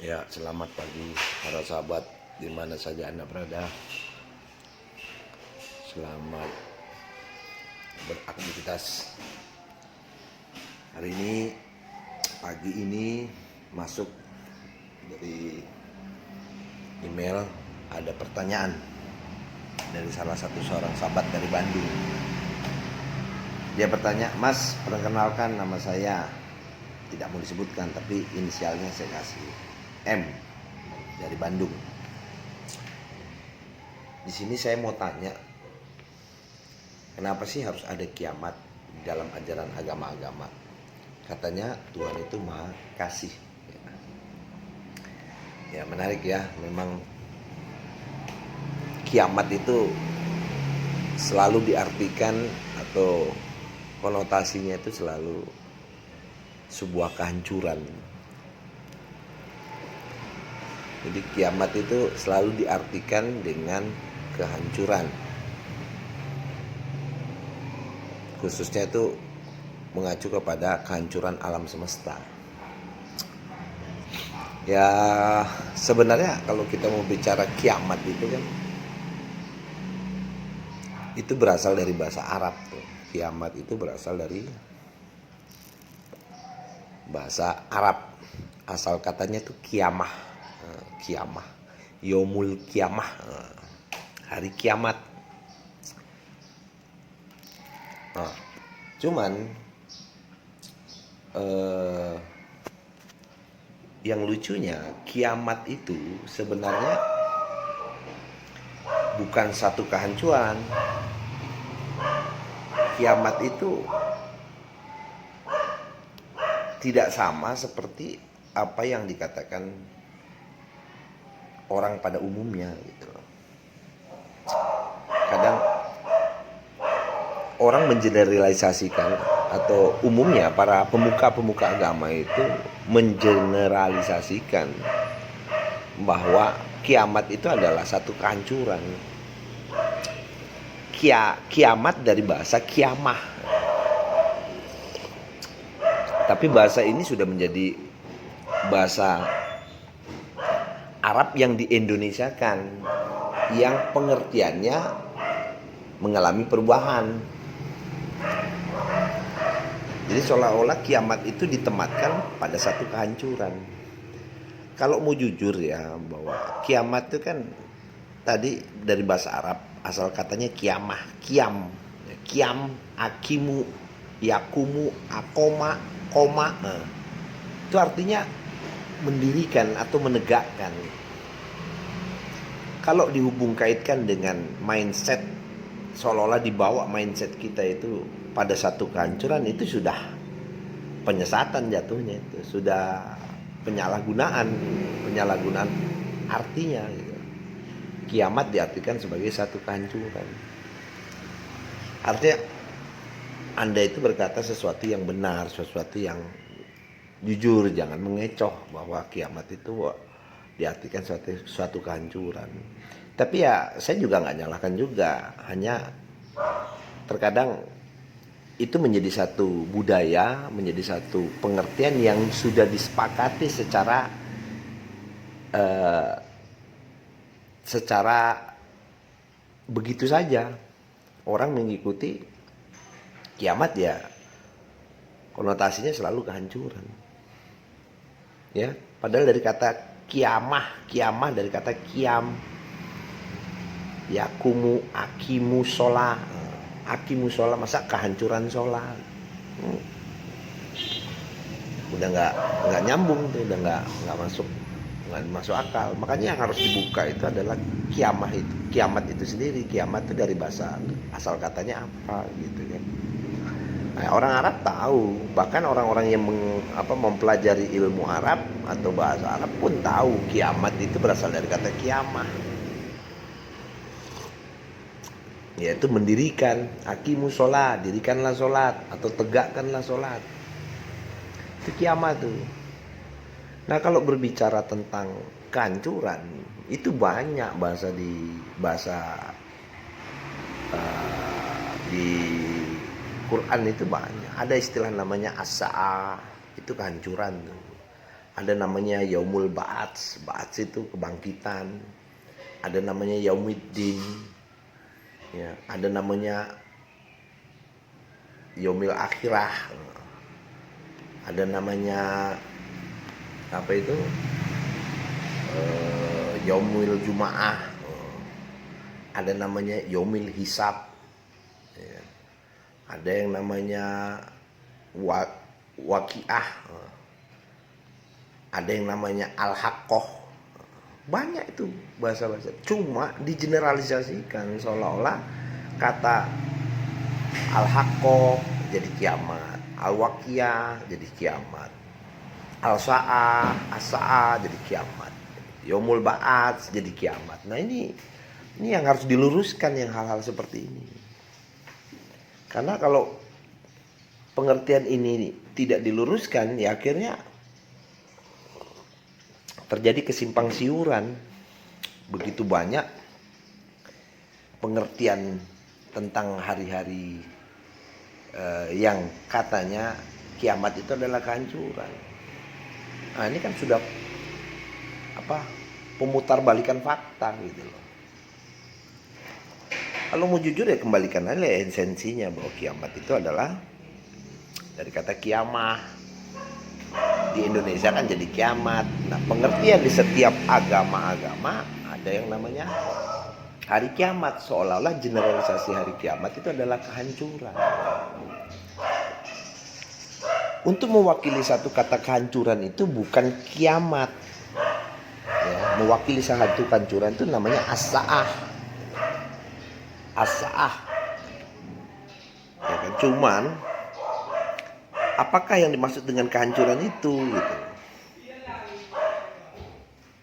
Ya, selamat pagi para sahabat di mana saja Anda berada. Selamat beraktivitas. Hari ini, pagi ini masuk dari email ada pertanyaan dari salah satu seorang sahabat dari Bandung. Dia bertanya, "Mas, perkenalkan nama saya." Tidak mau disebutkan, tapi inisialnya saya kasih M dari Bandung. Di sini saya mau tanya, kenapa sih harus ada kiamat dalam ajaran agama-agama? Katanya Tuhan itu maha kasih. Ya menarik ya, memang kiamat itu selalu diartikan atau konotasinya itu selalu sebuah kehancuran. Jadi kiamat itu selalu diartikan dengan kehancuran. Khususnya itu mengacu kepada kehancuran alam semesta. Ya sebenarnya kalau kita mau bicara kiamat itu kan, itu berasal dari bahasa Arab tuh. Kiamat itu berasal dari bahasa Arab. Asal katanya itu kiamah. Kiamah, Yomul kiamah, hari kiamat. Nah, cuman yang lucunya kiamat itu sebenarnya bukan satu kehancuran. Kiamat itu tidak sama seperti apa yang dikatakan orang pada umumnya gitu. Kadang orang mengeneralisasikan, atau umumnya para pemuka-pemuka agama itu mengeneralisasikan bahwa kiamat itu adalah satu kehancuran. Kiamat dari bahasa kiamah. Tapi bahasa ini sudah menjadi bahasa Arab yang di-Indonesiakan, yang pengertiannya mengalami perubahan. Jadi seolah-olah kiamat itu ditempatkan pada satu kehancuran. Kalau mau jujur ya, bahwa kiamat itu kan tadi dari bahasa Arab, asal katanya kiamah, kiam, akimu, yakumu, akoma, koma. Nah, itu artinya mendirikan atau menegakkan. Kalau dihubung kaitkan dengan mindset, seolah-olah dibawa mindset kita itu pada satu kehancuran, itu sudah penyesatan jatuhnya, itu sudah penyalahgunaan artinya gitu. Kiamat diartikan sebagai satu kehancuran. Artinya Anda itu berkata sesuatu yang benar, sesuatu yang jujur, jangan mengecoh bahwa kiamat itu diartikan suatu kehancuran. Tapi ya saya juga nggak nyalahkan juga, hanya terkadang itu menjadi satu budaya, menjadi satu pengertian yang sudah disepakati secara begitu saja. Orang mengikuti kiamat ya konotasinya selalu kehancuran. Ya, padahal dari kata kiamah dari kata kiam, yakumu, akimu, sholah. Akimu sholah, masa kehancuran sholah? Udah nggak nyambung tuh, udah nggak masuk akal. Makanya yang harus dibuka itu adalah kiamat itu sendiri. Kiamat itu dari bahasa asal katanya apa gitu kan. Nah, orang Arab tahu, bahkan orang-orang yang mempelajari ilmu Arab atau bahasa Arab pun tahu kiamat itu berasal dari kata kiamah, yaitu mendirikan. Aqimu sholat, dirikanlah sholat atau tegakkanlah sholat, itu kiamat tuh. Nah, kalau berbicara tentang kehancuran, itu banyak di Quran itu banyak. Ada istilah namanya as-sa'ah, itu kehancuran tuh. Ada namanya Yaumul Ba'ats. Ba'ats itu kebangkitan. Ada namanya Yaumiddin. Ya, ada namanya Yaumil Akhirah. Ada namanya apa itu? Yaumil Jumaah. Ada namanya Yaumil Hisab. Ya. Ada yang namanya Waqiah. Ada yang namanya Al-Haqqah. Banyak itu bahasa-bahasa. Cuma digeneralisasikan seolah-olah kata Al-Haqqah jadi kiamat, Al-Waqiah jadi kiamat, Al-Sa'ah, As-Sa'ah jadi kiamat, Yaumul Ba'ats jadi kiamat. Nah ini yang harus diluruskan yang hal-hal seperti ini. Karena kalau pengertian ini tidak diluruskan, ya akhirnya terjadi kesimpang siuran. Begitu banyak pengertian tentang hari-hari yang katanya kiamat itu adalah kehancuran. Nah ini kan sudah pemutarbalikan fakta gitu loh. Kalau mau jujur ya kembalikan aja esensinya bahwa kiamat itu adalah dari kata kiamah. Di Indonesia kan jadi kiamat. Nah pengertian di setiap agama-agama ada yang namanya hari kiamat. Seolah-olah generalisasi hari kiamat itu adalah kehancuran. Untuk mewakili satu kata kehancuran itu bukan kiamat. Ya, mewakili satu kehancuran itu namanya as-sa'ah. As-sa'ah. Ya kan? Cuman apakah yang dimaksud dengan kehancuran itu gitu.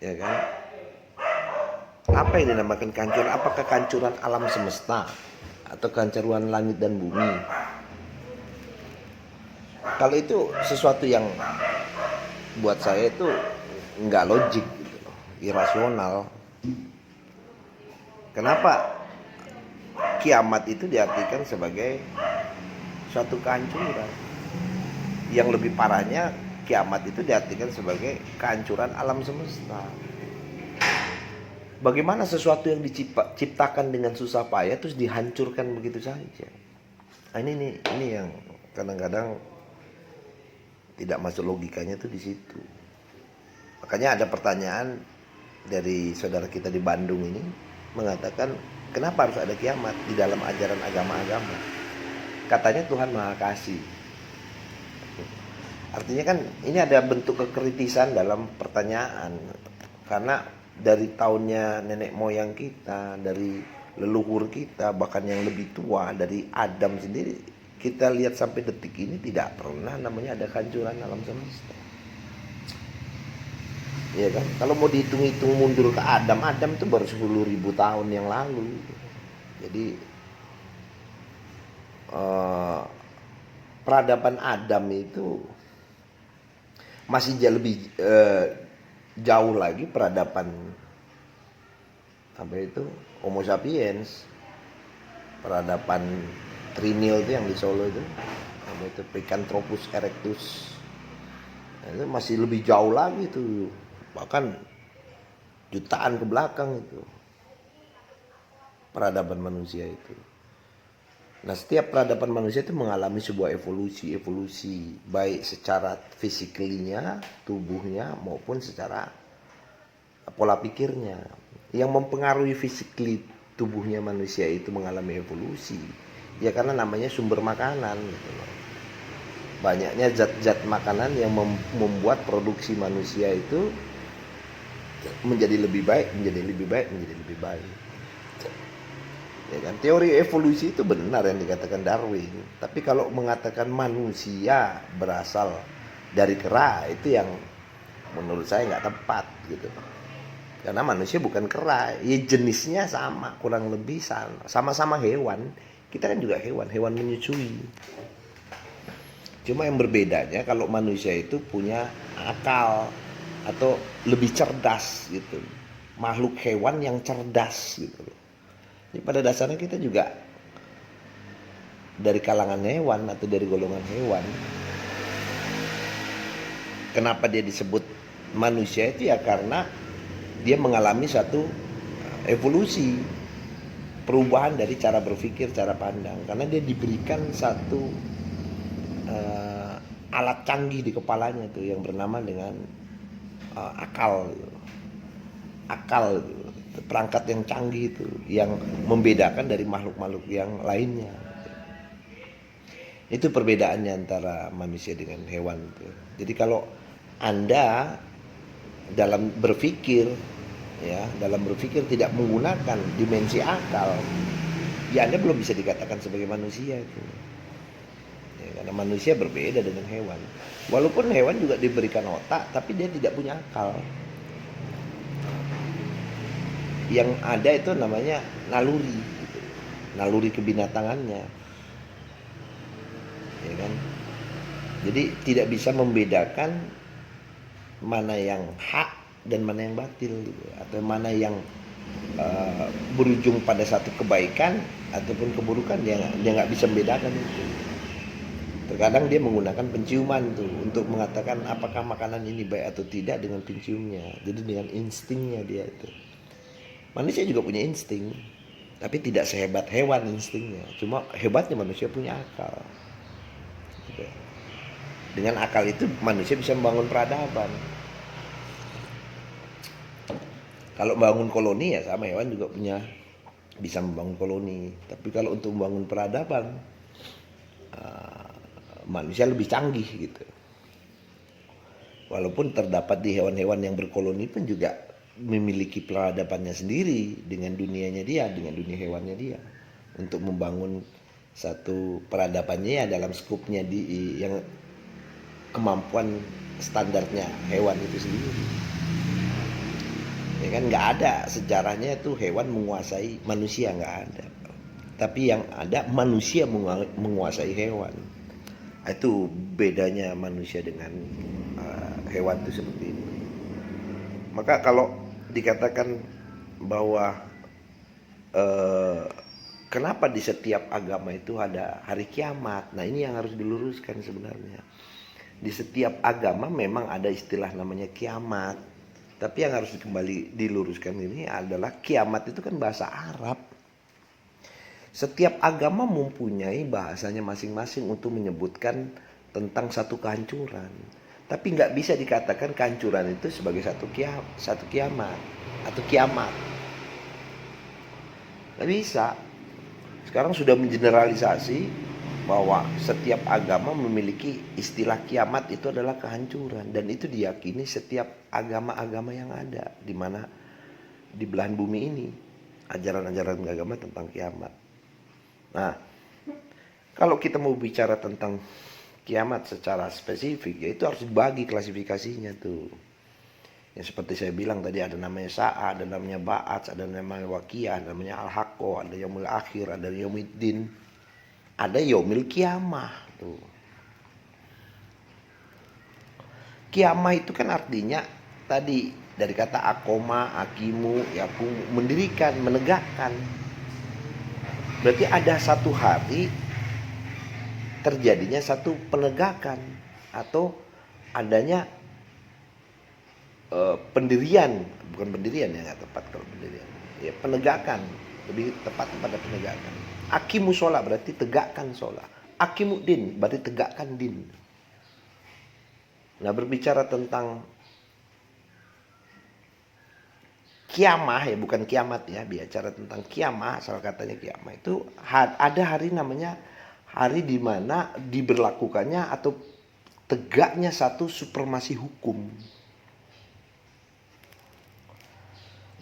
Ya kan? Apa yang dinamakan kehancuran? Apakah kehancuran alam semesta atau kehancuran langit dan bumi? Kalau itu sesuatu yang buat saya itu nggak logik gitu loh, irasional. Kenapa kiamat itu diartikan sebagai suatu kehancuran? Yang lebih parahnya kiamat itu diartikan sebagai kehancuran alam semesta. Bagaimana sesuatu yang diciptakan dengan susah payah terus dihancurkan begitu saja? Nah, ini yang kadang-kadang tidak masuk logikanya tuh di situ. Makanya ada pertanyaan dari saudara kita di Bandung ini mengatakan kenapa harus ada kiamat di dalam ajaran agama-agama? Katanya Tuhan Maha Kasih. Artinya kan ini ada bentuk kekritisan dalam pertanyaan. Karena dari tahunnya nenek moyang kita, dari leluhur kita, bahkan yang lebih tua dari Adam sendiri, kita lihat sampai detik ini tidak pernah namanya ada kehancuran alam semesta. Ya kan? Kalau mau dihitung-hitung mundur ke Adam itu baru 10.000 tahun yang lalu. Jadi peradaban Adam itu masih lebih jauh lagi peradaban apa itu Homo sapiens, peradaban Trinil itu yang di Solo itu Picanthropus erectus. Nah, itu masih lebih jauh lagi tuh, bahkan jutaan ke belakang itu peradaban manusia itu. Nah setiap peradaban manusia itu mengalami sebuah evolusi baik secara fisiklinya, tubuhnya maupun secara pola pikirnya. Yang mempengaruhi fisikli tubuhnya manusia itu mengalami evolusi ya karena namanya sumber makanan gitu loh. Banyaknya zat-zat makanan yang membuat produksi manusia itu menjadi lebih baik. Ya kan? Teori evolusi itu benar yang dikatakan Darwin. Tapi kalau mengatakan manusia berasal dari kera, itu yang menurut saya nggak tepat gitu. Karena manusia bukan kera, ya jenisnya sama, kurang lebih sama-sama hewan. Kita kan juga hewan menyusui. Cuma yang berbedanya kalau manusia itu punya akal atau lebih cerdas gitu. Makhluk hewan yang cerdas gitu. Jadi pada dasarnya kita juga dari kalangan hewan atau dari golongan hewan. Kenapa dia disebut manusia itu ya karena dia mengalami satu evolusi, perubahan dari cara berpikir, cara pandang, karena dia diberikan satu alat canggih di kepalanya itu yang bernama dengan akal, perangkat yang canggih itu yang membedakan dari makhluk-makhluk yang lainnya. Itu perbedaannya antara manusia dengan hewan itu. Jadi kalau Anda dalam berpikir tidak menggunakan dimensi akal, ya Anda belum bisa dikatakan sebagai manusia itu. Ya, karena manusia berbeda dengan hewan. Walaupun hewan juga diberikan otak, tapi dia tidak punya akal. Yang ada itu namanya naluri, gitu. Naluri kebinatangannya, ya kan? Jadi tidak bisa membedakan mana yang hak dan mana yang batil, gitu. Atau mana yang berujung pada satu kebaikan ataupun keburukan, dia nggak bisa membedakan itu. Terkadang dia menggunakan penciuman tuh untuk mengatakan apakah makanan ini baik atau tidak dengan penciumnya. Jadi dengan instingnya dia itu. Manusia juga punya insting, tapi tidak sehebat hewan instingnya. Cuma hebatnya manusia punya akal. Dengan akal itu manusia bisa membangun peradaban. Kalau membangun koloni ya sama, hewan juga bisa membangun koloni. Tapi kalau untuk membangun peradaban, manusia lebih canggih gitu. Walaupun terdapat di hewan-hewan yang berkoloni pun juga memiliki peradabannya sendiri dengan dunianya dia, dengan dunia hewannya dia, untuk membangun satu peradabannya ya dalam skupnya yang kemampuan standarnya hewan itu sendiri. Ya kan, nggak ada sejarahnya itu hewan menguasai manusia, nggak ada. Tapi yang ada manusia menguasai hewan. Itu bedanya manusia dengan hewan itu seperti itu. Maka kalau dikatakan bahwa kenapa di setiap agama itu ada hari kiamat, nah ini yang harus diluruskan sebenarnya. Di setiap agama memang ada istilah namanya kiamat, tapi yang harus kembali diluruskan ini adalah kiamat itu kan bahasa Arab. Setiap agama mempunyai bahasanya masing-masing untuk menyebutkan tentang satu kehancuran. Tapi nggak bisa dikatakan kehancuran itu sebagai satu kiamat atau kiamat. Nggak bisa. Sekarang sudah mengeneralisasi bahwa setiap agama memiliki istilah kiamat itu adalah kehancuran. Dan itu diyakini setiap agama-agama yang ada di mana di belahan bumi ini. Ajaran-ajaran agama tentang kiamat. Nah, kalau kita mau bicara tentang kiamat secara spesifik, ya itu harus dibagi klasifikasinya tuh. Ya seperti saya bilang tadi, ada namanya Sa'a, ada namanya Ba'ats, ada namanya Waqiyah, ada namanya Al-Haqqo, ada Yaumul Akhir, ada Yaumiddin, ada Yaumil Kiamah tuh. Kiamah itu kan artinya tadi dari kata akoma, akimu, yakum, mendirikan, menegakkan. Berarti ada satu hari terjadinya satu penegakan atau adanya pendirian, bukan pendirian ya, nggak tepat kalau pendirian, ya penegakan, lebih tepat pada penegakan. Akimu sholat berarti tegakkan sholat, akimu din berarti tegakkan din. Nah, berbicara tentang kiamah ya, bukan kiamat ya, bicara tentang kiamah, asal katanya kiamah itu ada hari namanya hari di mana diberlakukannya atau tegaknya satu supremasi hukum,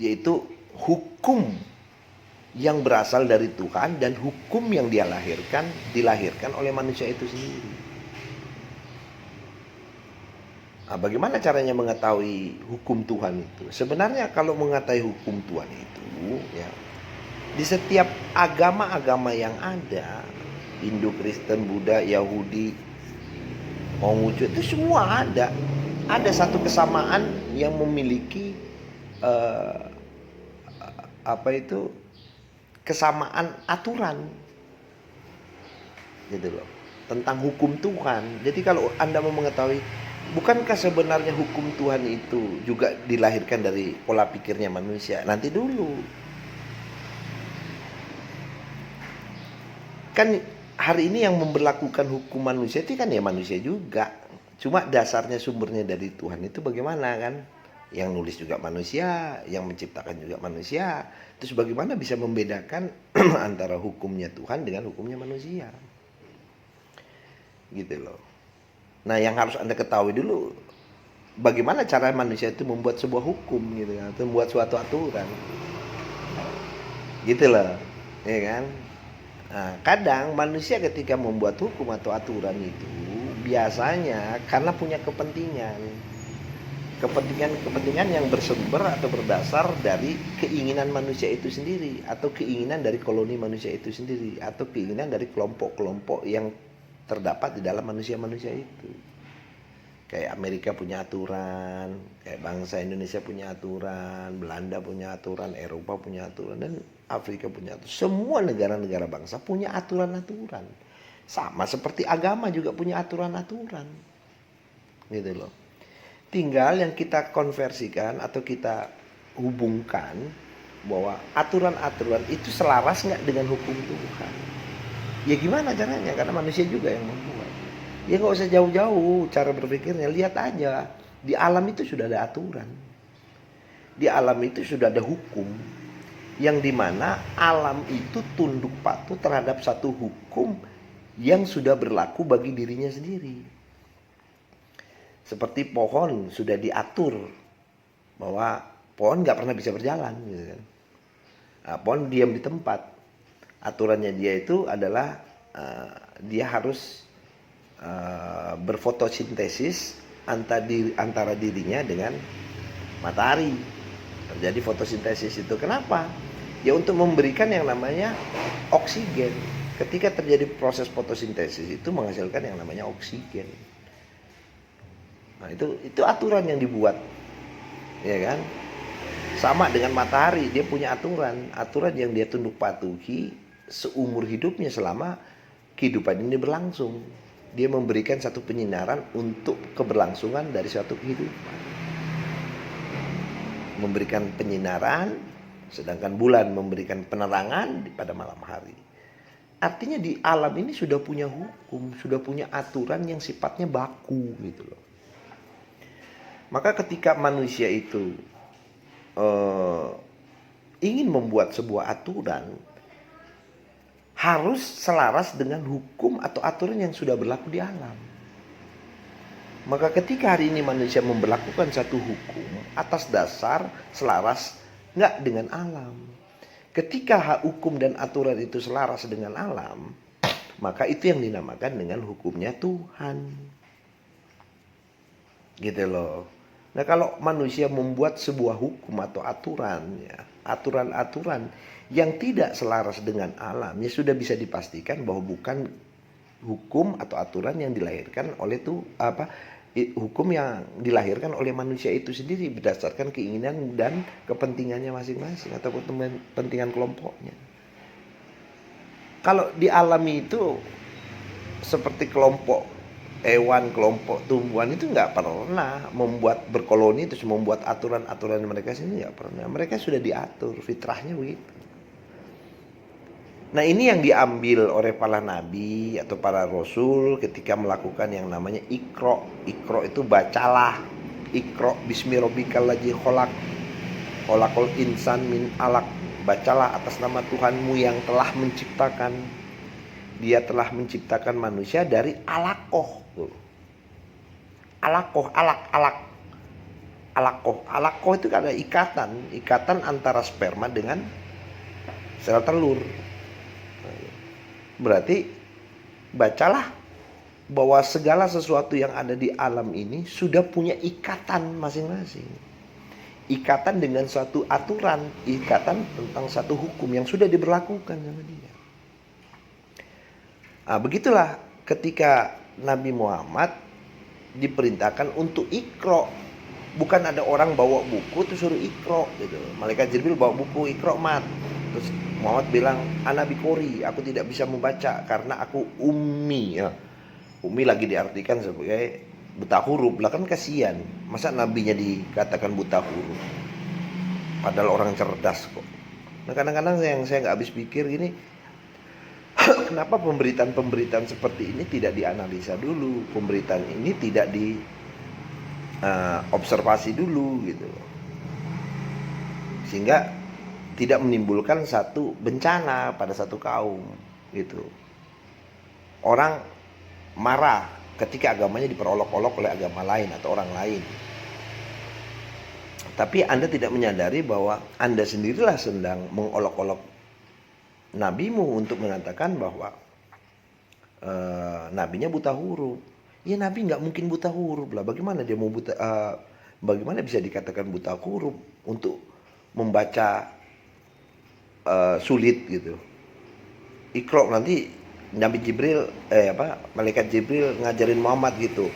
yaitu hukum yang berasal dari Tuhan dan hukum yang dilahirkan oleh manusia itu sendiri. Nah, bagaimana caranya mengetahui hukum Tuhan itu? Sebenarnya kalau mengetahui hukum Tuhan itu, ya, di setiap agama-agama yang ada, Hindu, Kristen, Buddha, Yahudi, Konghucu, itu semua ada satu kesamaan yang memiliki kesamaan aturan, gitu loh, tentang hukum Tuhan. Jadi kalau Anda mau mengetahui Bukankah sebenarnya hukum Tuhan itu juga dilahirkan dari pola pikirnya manusia? Nanti dulu. Kan hari ini yang memberlakukan hukum manusia itu kan ya manusia juga. Cuma dasarnya sumbernya dari Tuhan itu bagaimana kan? Yang nulis juga manusia, yang menciptakan juga manusia. Terus bagaimana bisa membedakan antara hukumnya Tuhan dengan hukumnya manusia? Gitu loh. Nah, yang harus Anda ketahui dulu, bagaimana cara manusia itu membuat sebuah hukum gitu kan, atau membuat suatu aturan. Gitu loh. Ya kan? Nah, kadang manusia ketika membuat hukum atau aturan itu biasanya karena punya kepentingan. Kepentingan yang bersumber atau berdasar dari keinginan manusia itu sendiri, atau keinginan dari koloni manusia itu sendiri, atau keinginan dari kelompok-kelompok yang terdapat di dalam manusia-manusia itu. Kayak Amerika punya aturan, kayak bangsa Indonesia punya aturan, Belanda punya aturan, Eropa punya aturan, dan Afrika punya aturan. Semua negara-negara bangsa punya aturan-aturan. Sama seperti agama juga punya aturan-aturan. Gitu loh. Tinggal yang kita konversikan atau kita hubungkan bahwa aturan-aturan itu selaras nggak dengan hukum Tuhan. Ya gimana caranya? Karena manusia juga yang membuat. Ya nggak usah jauh-jauh cara berpikirnya. Lihat aja, di alam itu sudah ada aturan. Di alam itu sudah ada hukum. Yang dimana alam itu tunduk patuh terhadap satu hukum yang sudah berlaku bagi dirinya sendiri. Seperti pohon sudah diatur bahwa pohon nggak pernah bisa berjalan, gitu kan. Nah, pohon diam di tempat. Aturannya dia itu adalah dia harus berfotosintesis antara dirinya dengan matahari. Terjadi fotosintesis itu kenapa? Ya untuk memberikan yang namanya oksigen. Ketika terjadi proses fotosintesis itu menghasilkan yang namanya oksigen. Nah, itu aturan yang dibuat, ya kan? Sama dengan matahari, dia punya aturan yang dia tunduk patuhi seumur hidupnya selama kehidupan ini berlangsung. Dia memberikan satu penyinaran untuk keberlangsungan dari suatu kehidupan. Memberikan penyinaran, sedangkan bulan memberikan penerangan pada malam hari. Artinya di alam ini sudah punya hukum, sudah punya aturan yang sifatnya baku gitu loh. Maka ketika manusia itu ingin membuat sebuah aturan, harus selaras dengan hukum atau aturan yang sudah berlaku di alam. Maka ketika hari ini manusia memberlakukan satu hukum atas dasar selaras nggak dengan alam. Ketika hukum dan aturan itu selaras dengan alam, maka itu yang dinamakan dengan hukumnya Tuhan. Gitu loh. Nah, kalau manusia membuat sebuah hukum atau aturan, ya, aturan-aturan yang tidak selaras dengan alam, ya sudah bisa dipastikan bahwa bukan hukum atau aturan yang dilahirkan oleh hukum yang dilahirkan oleh manusia itu sendiri berdasarkan keinginan dan kepentingannya masing-masing atau kepentingan kelompoknya. Kalau di alam itu seperti kelompok hewan, kelompok tumbuhan itu nggak pernah membuat berkoloni terus membuat aturan-aturan mereka sendiri, nggak pernah. Mereka sudah diatur, fitrahnya begitu. Nah, ini yang diambil oleh para nabi atau para rasul ketika melakukan yang namanya Iqra. Iqra itu bacalah. Iqra bismi rabbikal ladzi khalaq. Khalaqal insan min alaq. Bacalah atas nama Tuhanmu yang telah menciptakan. Dia telah menciptakan manusia dari alakoh. Alakoh, alakoh. Alakoh itu ada ikatan antara sperma dengan sel telur. Berarti bacalah bahwa segala sesuatu yang ada di alam ini sudah punya ikatan masing-masing. Ikatan dengan suatu aturan, ikatan tentang satu hukum yang sudah diberlakukan sama dia. Nah, begitulah ketika Nabi Muhammad diperintahkan untuk Iqra. Bukan ada orang bawa buku terus suruh Iqra gitu. Malaikat Jibril bawa buku Iqra mat. Terus Muhammad bilang, "Ana biqori, aku tidak bisa membaca karena aku ummi." Ya. Ummi lagi diartikan sebagai buta huruf lah, kan kasihan. Masa nabinya dikatakan buta huruf? Padahal orang cerdas kok. Nah kadang-kadang yang saya nggak habis pikir gini, kenapa pemberitaan-pemberitaan seperti ini tidak dianalisa dulu, pemberitaan ini tidak di observasi dulu gitu, sehingga tidak menimbulkan satu bencana pada satu kaum gitu. Orang marah ketika agamanya diperolok-olok oleh agama lain atau orang lain. Tapi Anda tidak menyadari bahwa Anda sendirilah sedang mengolok-olok nabimu untuk mengatakan bahwa nabinya buta huruf. Ya nabi nggak mungkin buta huruf lah. Bagaimana dia mau buta? Bagaimana bisa dikatakan buta huruf untuk membaca sulit gitu? Iqra nanti Nabi Jibril malaikat Jibril ngajarin Muhammad gitu.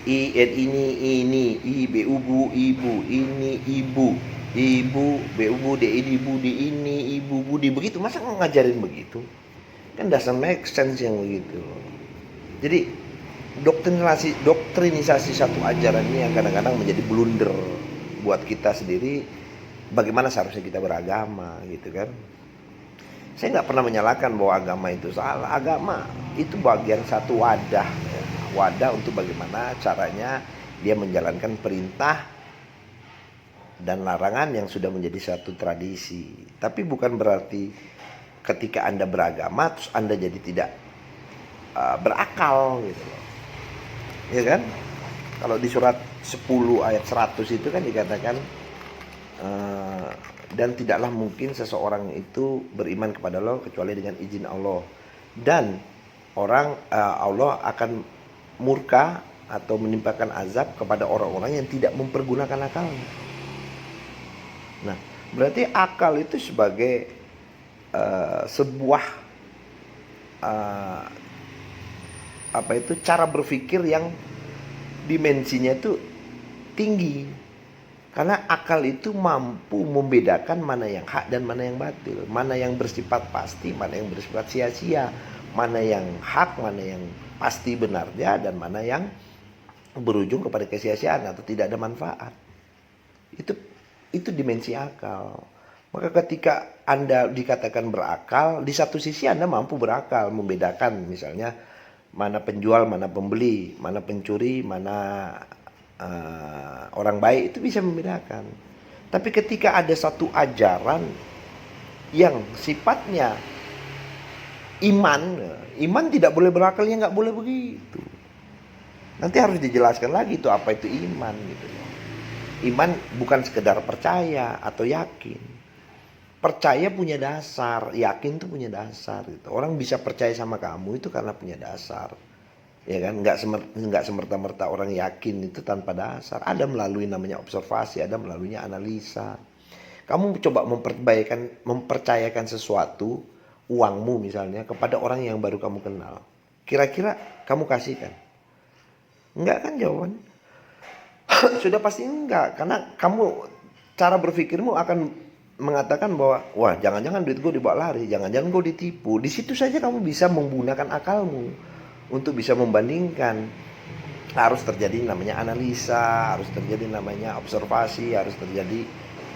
Ini ibu ini ibu bu de ini budi ini ibu budi begitu, masa ngajarin begitu? Kan doesn't make sense yang begitu. Jadi doktrinisasi satu ajaran ini yang kadang-kadang menjadi blunder buat kita sendiri. Bagaimana seharusnya kita beragama gitu kan? Saya nggak pernah menyalahkan bahwa agama itu salah. Agama itu bagian satu wadah ya. Wadah untuk bagaimana caranya dia menjalankan perintah dan larangan yang sudah menjadi satu tradisi. Tapi bukan berarti ketika Anda beragama terus Anda jadi tidak berakal gitu loh. Ya kan? Kalau di surat 10 ayat 100 itu kan dikatakan dan tidaklah mungkin seseorang itu beriman kepada Allah kecuali dengan izin Allah, dan Allah akan murka atau menimpakan azab kepada orang-orang yang tidak mempergunakan akalnya. Nah, berarti akal itu sebagai sebuah cara berpikir yang dimensinya itu tinggi. Karena akal itu mampu membedakan mana yang hak dan mana yang batil, mana yang bersifat pasti, mana yang bersifat sia-sia, mana yang hak, mana yang pasti benarnya, dan mana yang berujung kepada kesia-siaan atau tidak ada manfaat. Itu dimensi akal. Maka ketika Anda dikatakan berakal, di satu sisi Anda mampu berakal, membedakan misalnya mana penjual, mana pembeli, mana pencuri, mana orang baik, itu bisa membedakan. Tapi ketika ada satu ajaran yang sifatnya iman tidak boleh berakal, ya nggak boleh begitu. Nanti harus dijelaskan lagi itu apa itu iman gitu. Iman bukan sekedar percaya atau yakin. Percaya punya dasar, yakin tuh punya dasar gitu. Orang bisa percaya sama kamu itu karena punya dasar. Ya kan, nggak semerta-merta orang yakin itu tanpa dasar. Ada melalui namanya observasi, ada melaluinya analisa. Kamu coba mempercayakan sesuatu, uangmu misalnya, kepada orang yang baru kamu kenal. Kira-kira kamu kasihkan? Enggak kan jawaban? Sudah pasti enggak, karena cara berpikirmu akan mengatakan bahwa wah, jangan-jangan duit gue dibawa lari, jangan-jangan gue ditipu. Di situ saja kamu bisa menggunakan akalmu untuk bisa membandingkan. Harus terjadi namanya analisa, harus terjadi namanya observasi, harus terjadi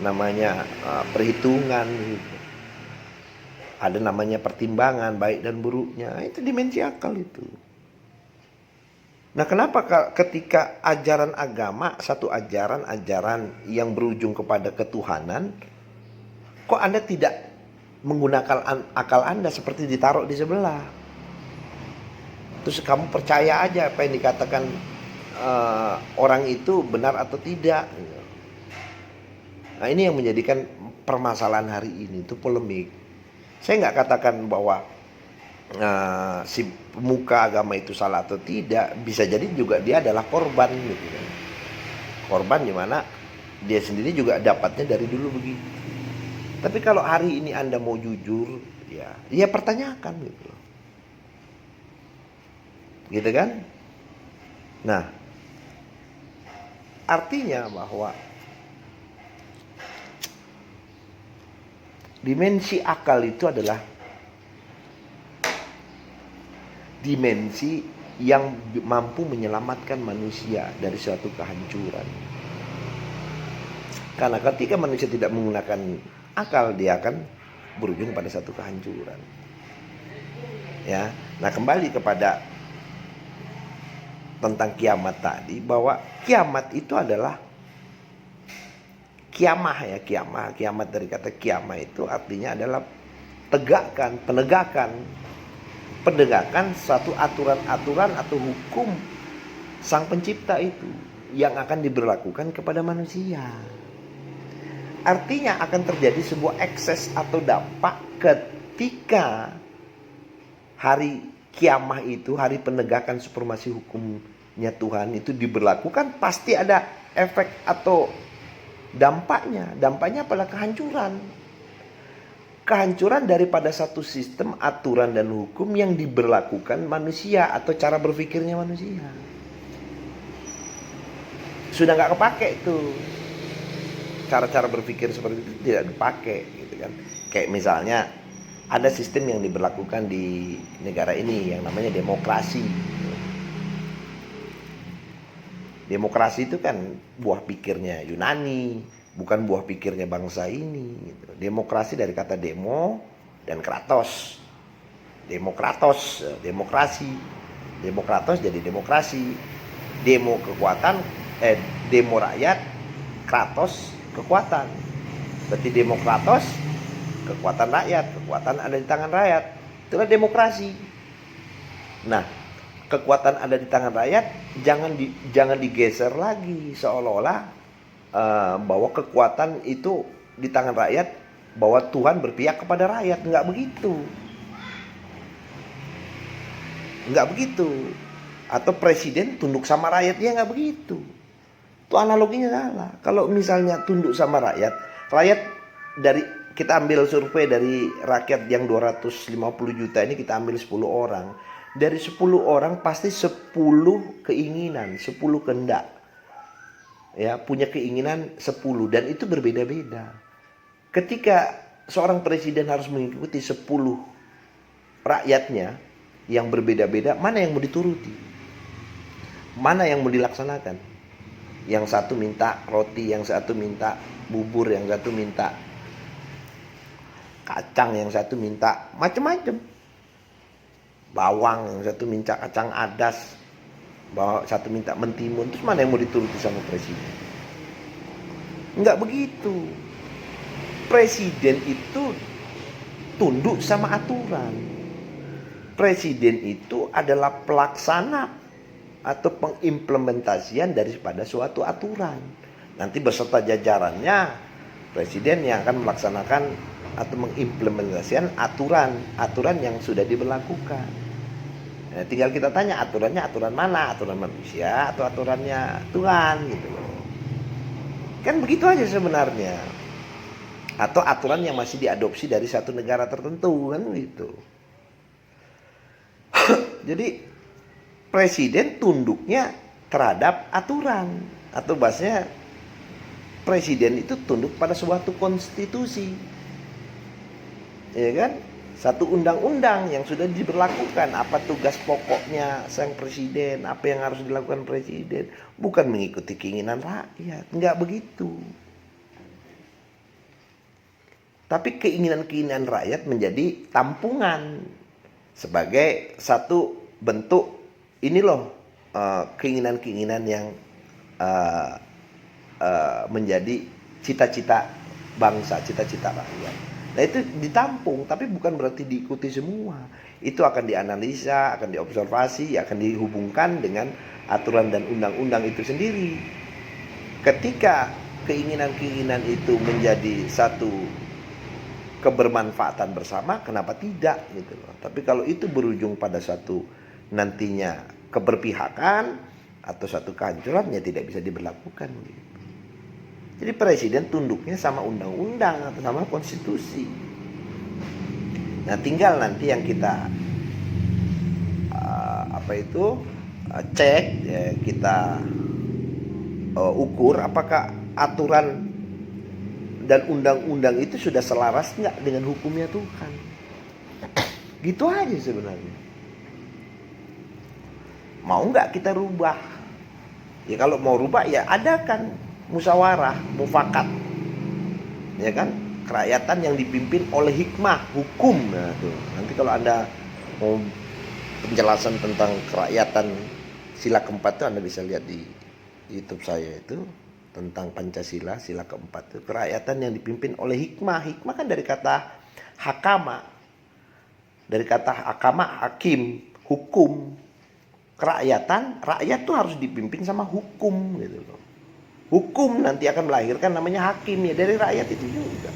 namanya perhitungan gitu. Ada namanya pertimbangan baik dan buruknya. Itu dimensi akal itu. Nah, kenapa ketika ajaran agama, satu ajaran yang berujung kepada ketuhanan, kok Anda tidak menggunakan akal Anda seperti ditaruh di sebelah? Terus kamu percaya aja apa yang dikatakan orang itu benar atau tidak. Nah, ini yang menjadikan permasalahan hari ini itu polemik. Saya nggak katakan bahwa si pemuka agama itu salah atau tidak. Bisa jadi juga dia adalah korban gitu kan. Korban dimana dia sendiri juga dapatnya dari dulu begitu. Tapi kalau hari ini Anda mau jujur, ya pertanyakan gitu loh. Gitu kan? Nah, artinya bahwa dimensi akal itu adalah dimensi yang mampu menyelamatkan manusia dari suatu kehancuran. Karena ketika manusia tidak menggunakan akal, dia akan berujung pada satu kehancuran. Ya, nah kembali kepada tentang kiamat tadi, bahwa kiamat itu adalah kiamat dari kata kiamah itu artinya adalah penegakan suatu aturan-aturan atau hukum sang pencipta itu yang akan diberlakukan kepada manusia. Artinya akan terjadi sebuah ekses atau dampak ketika hari kiamah itu, hari penegakan supremasi hukumnya Tuhan itu diberlakukan, pasti ada efek atau dampaknya. Dampaknya adalah kehancuran daripada satu sistem aturan dan hukum yang diberlakukan manusia atau cara berpikirnya manusia. Sudah nggak kepake itu, cara-cara berpikir seperti itu tidak dipakai gitu kan. Kayak misalnya ada sistem yang diberlakukan di negara ini yang namanya demokrasi. Demokrasi itu kan buah pikirnya Yunani, bukan buah pikirnya bangsa ini. Gitu. Demokrasi dari kata demo dan kratos. Demokrasi. Demokratos jadi demokrasi. Demo kekuatan, demo rakyat, kratos kekuatan. Berarti demokratos, kekuatan rakyat, kekuatan ada di tangan rakyat. Itulah demokrasi. Nah, kekuatan ada di tangan rakyat jangan digeser lagi seolah-olah bahwa kekuatan itu di tangan rakyat, bahwa Tuhan berpihak kepada rakyat. Enggak begitu. Atau presiden tunduk sama rakyatnya, enggak begitu. Itu analoginya salah. Kalau misalnya tunduk sama rakyat dari, kita ambil survei dari rakyat yang 250 juta ini, kita ambil 10 orang. Dari 10 orang pasti 10 keinginan, 10 kehendak. Ya, punya keinginan 10 dan itu berbeda-beda. Ketika seorang presiden harus mengikuti 10 rakyatnya yang berbeda-beda, mana yang mau dituruti? Mana yang mau dilaksanakan? Yang satu minta roti, yang satu minta bubur, yang satu minta kacang, yang satu minta macam-macam. Bawang, yang satu minta kacang adas, satu minta mentimun. Terus mana yang mau dituruti sama presiden? Enggak begitu. Presiden itu tunduk sama aturan. Presiden itu adalah pelaksana atau pengimplementasian daripada suatu aturan. Nanti beserta jajarannya, presiden yang akan melaksanakan atau mengimplementasikan aturan yang sudah diberlakukan. Nah, tinggal kita tanya aturannya aturan mana? Aturan manusia atau aturannya Tuhan gitu loh. Kan begitu aja sebenarnya. Atau aturan yang masih diadopsi dari satu negara tertentu kan gitu. Jadi presiden tunduknya terhadap aturan, atau bahasanya presiden itu tunduk pada suatu konstitusi. Ya kan? Satu undang-undang yang sudah diberlakukan, apa tugas pokoknya sang presiden, apa yang harus dilakukan presiden, bukan mengikuti keinginan rakyat, enggak begitu. Tapi keinginan-keinginan rakyat menjadi tampungan sebagai satu bentuk ini loh, keinginan-keinginan yang menjadi cita-cita bangsa, cita-cita rakyat. Nah itu ditampung, tapi bukan berarti diikuti semua. Itu akan dianalisa, akan diobservasi, akan dihubungkan dengan aturan dan undang-undang itu sendiri. Ketika keinginan-keinginan itu menjadi satu kebermanfaatan bersama, kenapa tidak gitu loh. Tapi kalau itu berujung pada satu nantinya keberpihakan atau satu kehancuran, ya tidak bisa diberlakukan gitu. Jadi presiden tunduknya sama undang-undang atau sama konstitusi. Nah tinggal nanti yang kita cek, ya, kita ukur apakah aturan dan undang-undang itu sudah selaras nggak dengan hukumnya Tuhan. Gitu aja sebenarnya. Mau nggak kita rubah? Ya kalau mau rubah ya adakan musyawarah, mufakat, ya kan? Kerakyatan yang dipimpin oleh hikmah, hukum. Nah, tuh. Nanti kalau Anda mau penjelasan tentang kerakyatan sila keempat itu Anda bisa lihat di YouTube saya itu tentang Pancasila sila keempat itu kerakyatan yang dipimpin oleh hikmah. Hikmah kan dari kata hakama. Dari kata hakama hakim, hukum. Kerakyatan, rakyat tuh harus dipimpin sama hukum gitu loh. Hukum nanti akan melahirkan namanya hakim ya dari rakyat itu juga.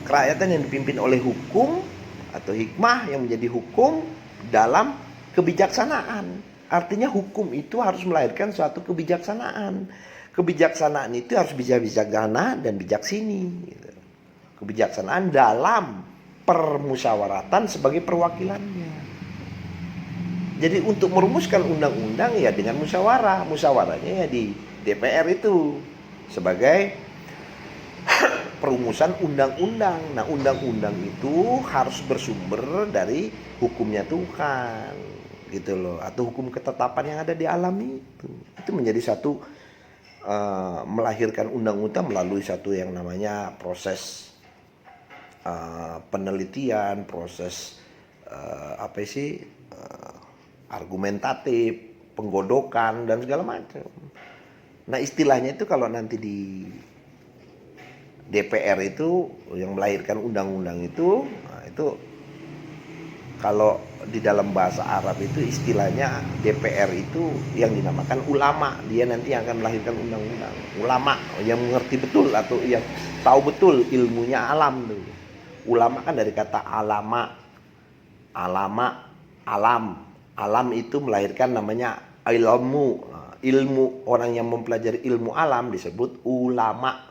Kerakyatan yang dipimpin oleh hukum atau hikmah yang menjadi hukum dalam kebijaksanaan. Artinya hukum itu harus melahirkan suatu kebijaksanaan. Kebijaksanaan itu harus bisa bijaksana dan bijaksini. Gitu. Kebijaksanaan dalam permusyawaratan sebagai perwakilannya. Jadi untuk merumuskan undang-undang ya dengan musyawarah. Musyawarahnya ya di DPR itu sebagai perumusan undang-undang. Nah, undang-undang itu harus bersumber dari hukumnya Tuhan, gitu loh, atau hukum ketetapan yang ada di alam itu. Itu menjadi satu melahirkan undang-undang melalui satu yang namanya proses penelitian, proses argumentatif, penggodokan dan segala macam. Nah, istilahnya itu kalau nanti di DPR itu yang melahirkan undang-undang itu, nah itu kalau di dalam bahasa Arab itu istilahnya DPR itu yang dinamakan ulama. Dia nanti akan melahirkan undang-undang. Ulama yang mengerti betul atau yang tahu betul ilmunya alam tuh. Ulama kan dari kata alama, alam. Alam itu melahirkan namanya ilmu. Ilmu orang yang mempelajari ilmu alam disebut ulama.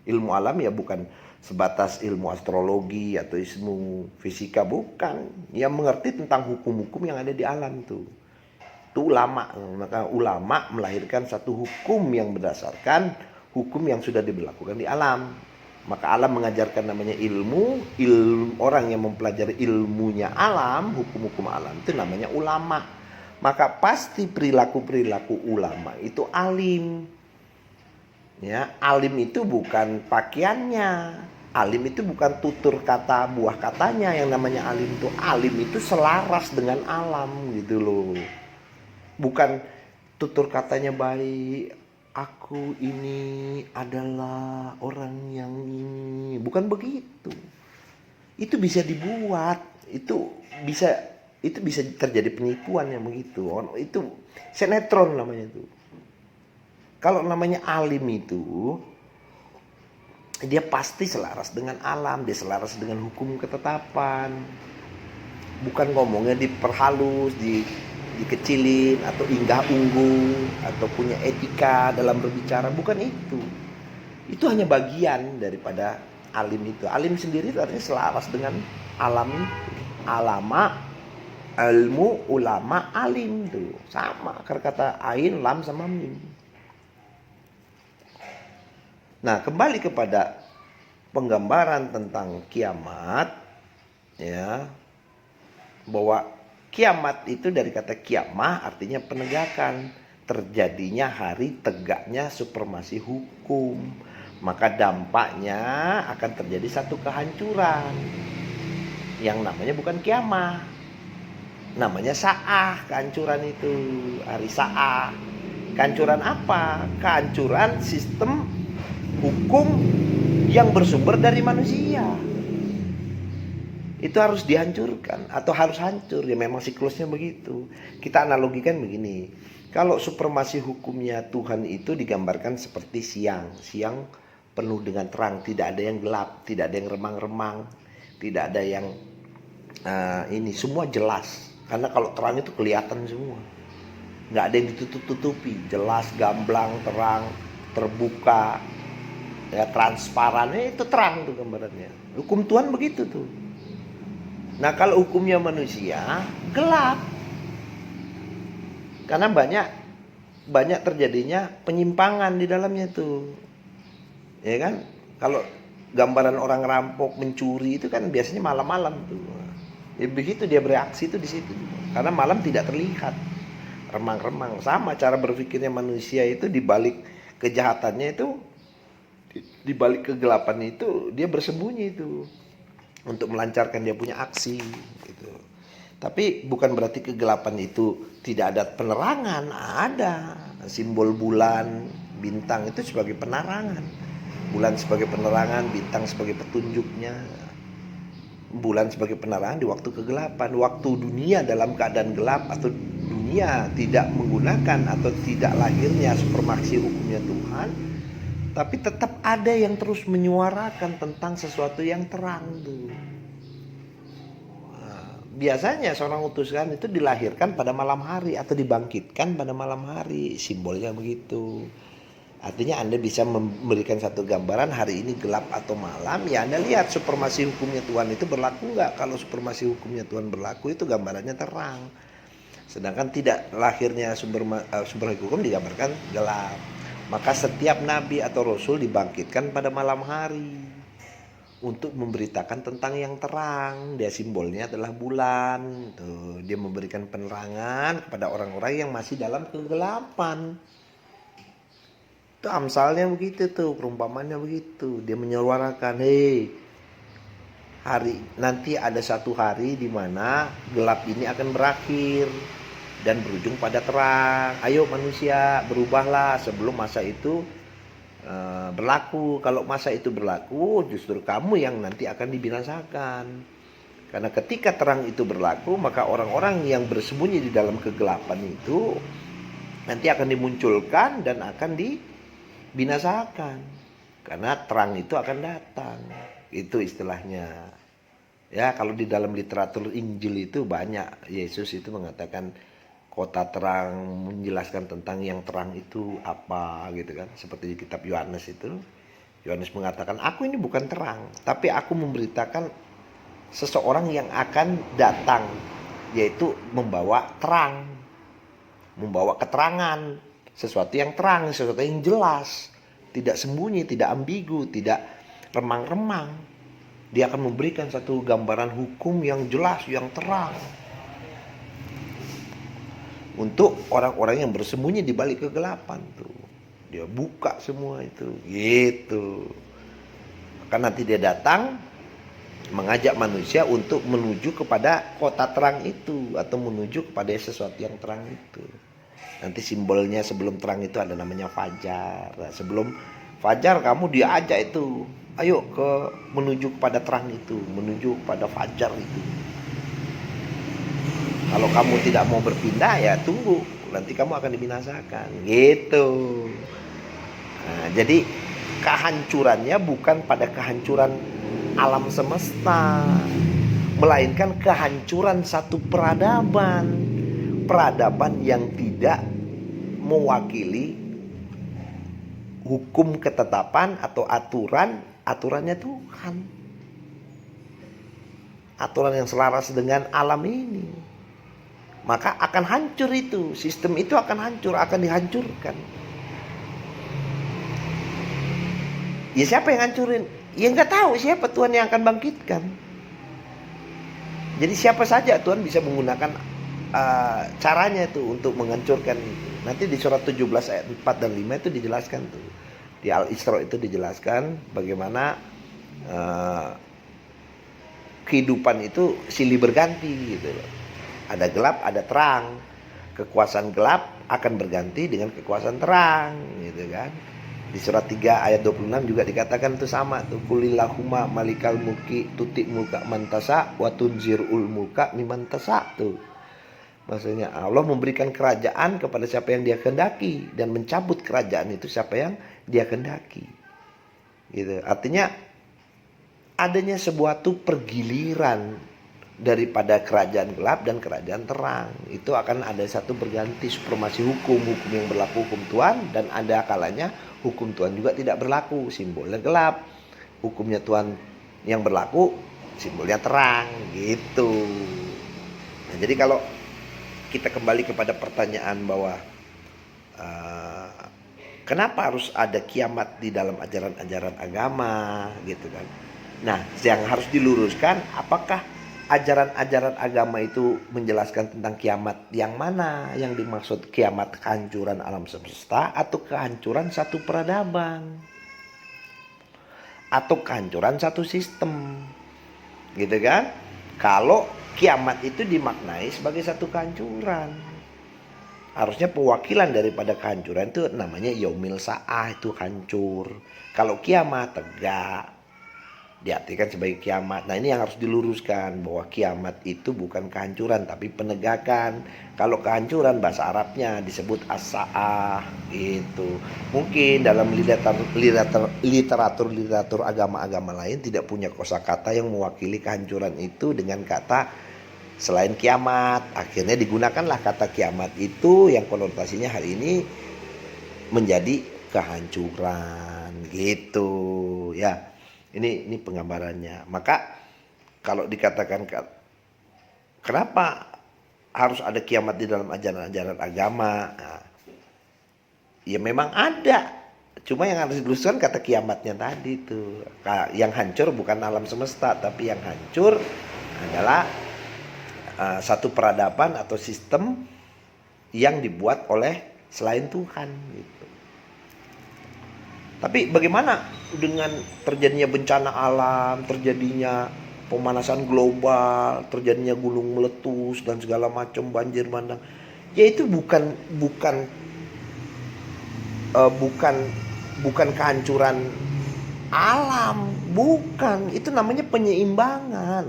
Ilmu alam ya bukan sebatas ilmu astrologi atau ilmu fisika, bukan. Yang mengerti tentang hukum-hukum yang ada di alam tuh. Itu ulama. Maka ulama melahirkan satu hukum yang berdasarkan hukum yang sudah diberlakukan di alam. Maka alam mengajarkan namanya ilmu orang yang mempelajari ilmunya alam, hukum-hukum alam itu namanya ulama. Maka pasti perilaku-perilaku ulama itu alim. Ya, alim itu bukan pakaiannya. Alim itu bukan tutur kata buah katanya yang namanya alim itu. Alim itu selaras dengan alam gitu loh. Bukan tutur katanya baik, aku ini adalah orang yang ini. Bukan begitu. Itu bisa dibuat, itu bisa terjadi penipuan yang begitu. Itu sinetron namanya itu. Kalau namanya alim itu, dia pasti selaras dengan alam, dia selaras dengan hukum ketetapan. Bukan ngomongnya diperhalus, dikecilin, atau inggah unggung, atau punya etika dalam berbicara. Bukan itu. Itu hanya bagian daripada alim itu. Alim sendiri itu artinya selaras dengan alam itu. Alama, ilmu, ulama, alim tuh. Sama kata ain, lam sama mim. Nah, kembali kepada penggambaran tentang kiamat, ya, bahwa kiamat itu dari kata kiamah artinya penegakan, terjadinya hari tegaknya supremasi hukum. Maka dampaknya akan terjadi satu kehancuran yang namanya bukan kiamah, namanya sa'ah. Kehancuran itu hari sa'ah. Kehancuran apa? Kehancuran sistem hukum yang bersumber dari manusia. Itu harus dihancurkan atau harus hancur. Ya memang siklusnya begitu. Kita analogikan begini. Kalau supremasi hukumnya Tuhan itu digambarkan seperti siang. Siang penuh dengan terang. Tidak ada yang gelap. Tidak ada yang remang-remang. Tidak ada yang ini. Semua jelas. Karena kalau terang itu kelihatan semua. Nggak ada yang ditutup-tutupi. Jelas, gamblang, terang, terbuka. Ya, transparannya itu terang tuh gambarannya. Hukum Tuhan begitu tuh. Nah, kalau hukumnya manusia gelap. Karena banyak terjadinya penyimpangan di dalamnya tuh. Ya kan? Kalau gambaran orang rampok mencuri itu kan biasanya malam-malam tuh. Ya begitu dia bereaksi itu di situ. Karena malam tidak terlihat. remang-remang. Sama cara berpikirnya manusia itu, di balik kejahatannya itu, di balik kegelapan itu dia bersembunyi itu untuk melancarkan dia punya aksi gitu. Tapi bukan berarti kegelapan itu tidak ada penerangan, ada. Simbol bulan, bintang itu sebagai penerangan. Bulan sebagai penerangan, bintang sebagai petunjuknya. Bulan sebagai penerangan di waktu kegelapan. Waktu dunia dalam keadaan gelap atau dunia tidak menggunakan atau tidak lahirnya supremaksi hukumnya Tuhan, tapi tetap ada yang terus menyuarakan tentang sesuatu yang terang tuh. Biasanya seorang utusan itu dilahirkan pada malam hari atau dibangkitkan pada malam hari, simbolnya begitu. Artinya Anda bisa memberikan satu gambaran hari ini gelap atau malam, ya Anda lihat supremasi hukumnya Tuhan itu berlaku nggak. Kalau supremasi hukumnya Tuhan berlaku itu gambarannya terang. Sedangkan tidak lahirnya sumber hukum digambarkan gelap. Maka setiap nabi atau rasul dibangkitkan pada malam hari untuk memberitakan tentang yang terang. Dia simbolnya adalah bulan. Tuh, dia memberikan penerangan kepada orang-orang yang masih dalam kegelapan. Itu amsalnya begitu tuh, perumpamannya begitu. Dia menyuarakan, hei, hari nanti ada satu hari di mana gelap ini akan berakhir dan berujung pada terang. Ayo manusia, berubahlah sebelum masa itu berlaku. Kalau masa itu berlaku, justru kamu yang nanti akan dibinasakan. Karena ketika terang itu berlaku, maka orang-orang yang bersembunyi di dalam kegelapan itu nanti akan dimunculkan dan akan dibinasakan. Karena terang itu akan datang. Itu istilahnya. Ya, kalau di dalam literatur Injil itu banyak, Yesus itu mengatakan kota terang, menjelaskan tentang yang terang itu apa gitu kan. Seperti di kitab Yohanes itu, Yohanes mengatakan, aku ini bukan terang, tapi aku memberitakan seseorang yang akan datang, yaitu membawa terang, membawa keterangan, sesuatu yang terang, sesuatu yang jelas, tidak sembunyi, tidak ambigu, tidak remang-remang. Dia akan memberikan satu gambaran hukum yang jelas, yang terang, untuk orang-orang yang bersembunyi di balik kegelapan tuh. Dia buka semua itu, gitu. Karena nanti dia datang mengajak manusia untuk menuju kepada kota terang itu, atau menuju kepada sesuatu yang terang itu. Nanti simbolnya sebelum terang itu ada namanya fajar. Nah, sebelum fajar kamu diajak itu, ayo menuju kepada terang itu, menuju kepada fajar itu. Kalau kamu tidak mau berpindah, ya tunggu, nanti kamu akan dibinasakan, gitu. Nah, jadi kehancurannya bukan pada kehancuran alam semesta, melainkan kehancuran satu peradaban. Peradaban yang tidak mewakili hukum ketetapan atau aturannya Tuhan. Aturan yang selaras dengan alam ini. Maka akan hancur itu, sistem itu akan hancur, akan dihancurkan. Ya siapa yang hancurin? Ya nggak tahu siapa Tuhan yang akan bangkitkan. Jadi siapa saja Tuhan bisa menggunakan caranya itu untuk menghancurkan itu. Nanti di surat 17 ayat 4 dan 5 itu dijelaskan tuh. Di Al-Isra itu dijelaskan bagaimana kehidupan itu silih berganti gitu loh. Ada gelap, ada terang. Kekuasaan gelap akan berganti dengan kekuasaan terang, gitu kan. Di surat 3 ayat 26 juga dikatakan itu sama tuh. Kulillahumma malikal mulki tuti mulka mantasa wa tunzirul mulka mimantasa tuh. Maksudnya Allah memberikan kerajaan kepada siapa yang dia kehendaki dan mencabut kerajaan itu siapa yang dia kehendaki. Gitu. Artinya adanya sebuah pergiliran daripada kerajaan gelap dan kerajaan terang. Itu akan ada satu berganti supremasi hukum yang berlaku hukum Tuhan, dan ada kalanya hukum Tuhan juga tidak berlaku, simbolnya gelap. Hukumnya Tuhan yang berlaku, simbolnya terang, gitu. Nah, jadi kalau kita kembali kepada pertanyaan bahwa kenapa harus ada kiamat di dalam ajaran-ajaran agama, gitu kan. Nah, yang harus diluruskan, apakah ajaran-ajaran agama itu menjelaskan tentang kiamat yang mana yang dimaksud, kiamat kehancuran alam semesta atau kehancuran satu peradaban atau kehancuran satu sistem, gitu kan? Kalau kiamat itu dimaknai sebagai satu kehancuran, harusnya pewakilan daripada kehancuran itu namanya yaumil sa'ah, itu hancur. Kalau kiamat tegak, diartikan sebagai kiamat. Nah, ini yang harus diluruskan, bahwa kiamat itu bukan kehancuran tapi penegakan. Kalau kehancuran bahasa Arabnya disebut as-sa'ah gitu. Mungkin dalam literatur agama-agama lain tidak punya kosakata yang mewakili kehancuran itu dengan kata selain kiamat. Akhirnya digunakanlah kata kiamat itu yang konotasinya hari ini menjadi kehancuran gitu ya. Ini penggambarannya. Maka kalau dikatakan kenapa harus ada kiamat di dalam ajaran-ajaran agama? Nah, ya memang ada. Cuma yang harus diluruskan kata kiamatnya tadi tuh. Yang hancur bukan alam semesta, tapi yang hancur adalah satu peradaban atau sistem yang dibuat oleh selain Tuhan gitu. Tapi bagaimana dengan terjadinya bencana alam, terjadinya pemanasan global, terjadinya gunung meletus dan segala macam, banjir bandang? Ya itu bukan kehancuran alam, bukan. Itu namanya penyeimbangan.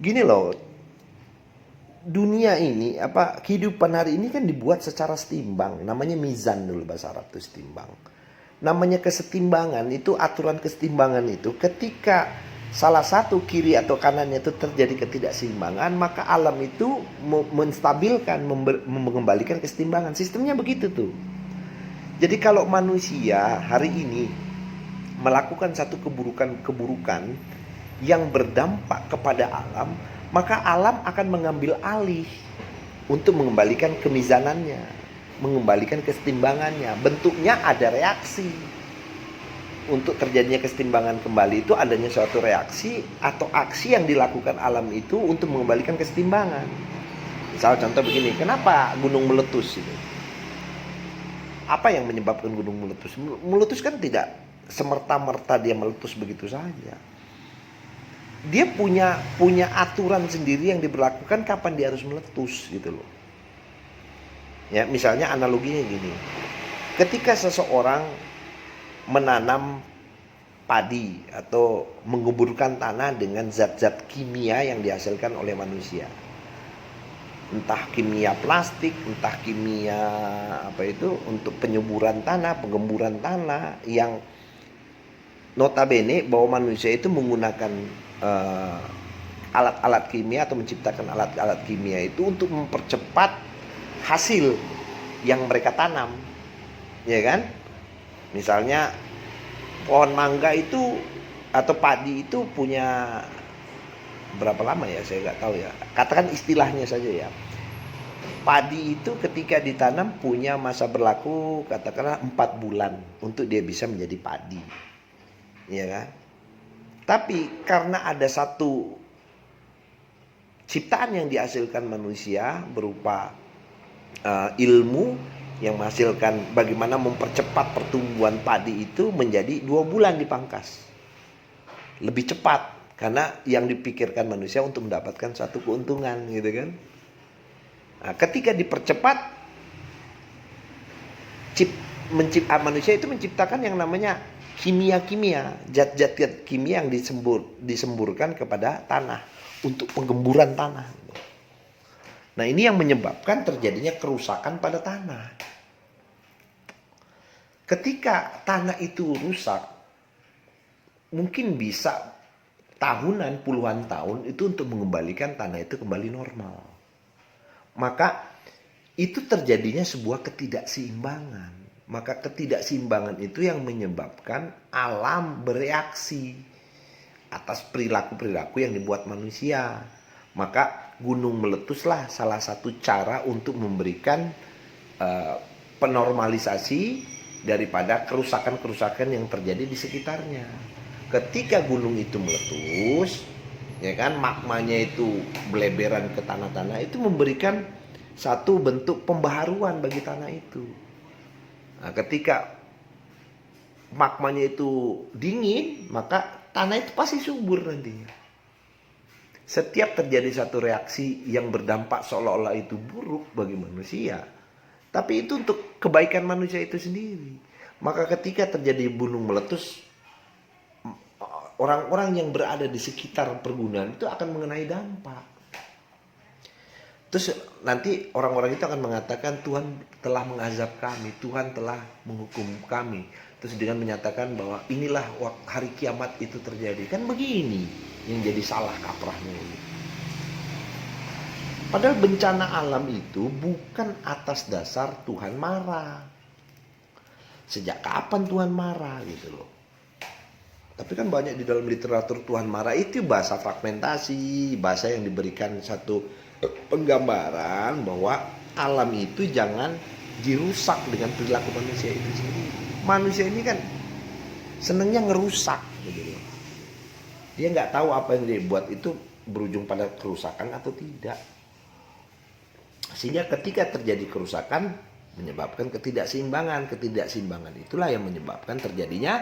Gini loh, dunia ini kehidupan hari ini kan dibuat secara setimbang, namanya mizan dulu bahasa Arab itu setimbang. Namanya kesetimbangan itu, aturan kesetimbangan itu ketika salah satu kiri atau kanannya itu terjadi ketidakseimbangan, maka alam itu menstabilkan, mengembalikan kesetimbangan. Sistemnya begitu tuh. Jadi kalau manusia hari ini melakukan satu keburukan yang berdampak kepada alam, maka alam akan mengambil alih untuk mengembalikan kemizanannya, mengembalikan kesetimbangannya. Bentuknya ada reaksi. Untuk terjadinya kesetimbangan kembali itu adanya suatu reaksi atau aksi yang dilakukan alam itu untuk mengembalikan kesetimbangan. Misal contoh begini, kenapa gunung meletus itu? Apa yang menyebabkan gunung meletus? Meletus kan tidak semerta-merta dia meletus begitu saja. Dia punya aturan sendiri yang diberlakukan kapan dia harus meletus gitu loh. Ya, misalnya analoginya gini. Ketika seseorang menanam padi atau menguburkan tanah dengan zat-zat kimia yang dihasilkan oleh manusia. Entah kimia plastik, entah kimia untuk penyuburan tanah, penggemburan tanah, yang notabene bahwa manusia itu menggunakan alat-alat kimia atau menciptakan alat-alat kimia itu untuk mempercepat hasil yang mereka tanam, ya kan? Misalnya pohon mangga itu atau padi itu punya berapa lama ya, saya nggak tahu ya. Katakan istilahnya saja ya. Padi itu ketika ditanam punya masa berlaku katakanlah 4 bulan untuk dia bisa menjadi padi, ya kan? Tapi karena ada satu ciptaan yang dihasilkan manusia berupa ilmu yang menghasilkan bagaimana mempercepat pertumbuhan padi itu menjadi 2 bulan dipangkas. Lebih cepat karena yang dipikirkan manusia untuk mendapatkan satu keuntungan gitu kan. Nah, ketika dipercepat manusia itu menciptakan yang namanya kimia-kimia, zat-zat kimia yang disemburkan kepada tanah untuk penggemburan tanah. Nah, ini yang menyebabkan terjadinya kerusakan pada tanah. Ketika tanah itu rusak, mungkin bisa tahunan, puluhan tahun itu untuk mengembalikan tanah itu kembali normal. Maka itu terjadinya sebuah ketidakseimbangan. Maka ketidakseimbangan itu yang menyebabkan alam bereaksi atas perilaku-perilaku yang dibuat manusia. Maka gunung meletuslah salah satu cara untuk memberikan penormalisasi daripada kerusakan-kerusakan yang terjadi di sekitarnya. Ketika gunung itu meletus, ya kan, magmanya itu beleberan ke tanah-tanah, itu memberikan satu bentuk pembaharuan bagi tanah itu. Nah, ketika magmanya itu dingin, maka tanah itu pasti subur nantinya. Setiap terjadi satu reaksi yang berdampak seolah-olah itu buruk bagi manusia, tapi itu untuk kebaikan manusia itu sendiri. Maka ketika terjadi gunung meletus, orang-orang yang berada di sekitar pergunungan itu akan mengenai dampak. Terus nanti orang-orang itu akan mengatakan Tuhan telah mengazab kami, Tuhan telah menghukum kami. Terus dengan menyatakan bahwa inilah hari kiamat itu terjadi. Kan begini yang jadi salah kaprahnya ini. Padahal bencana alam itu bukan atas dasar Tuhan marah. Sejak kapan Tuhan marah gitu loh. Tapi kan banyak di dalam literatur Tuhan marah itu bahasa fragmentasi, bahasa yang diberikan satu penggambaran bahwa alam itu jangan dirusak dengan perilaku manusia itu sendiri. Manusia ini kan senangnya ngerusak gitu. Dia nggak tahu apa yang dia buat itu berujung pada kerusakan atau tidak. Sehingga ketika terjadi kerusakan menyebabkan ketidakseimbangan. Ketidakseimbangan itulah yang menyebabkan terjadinya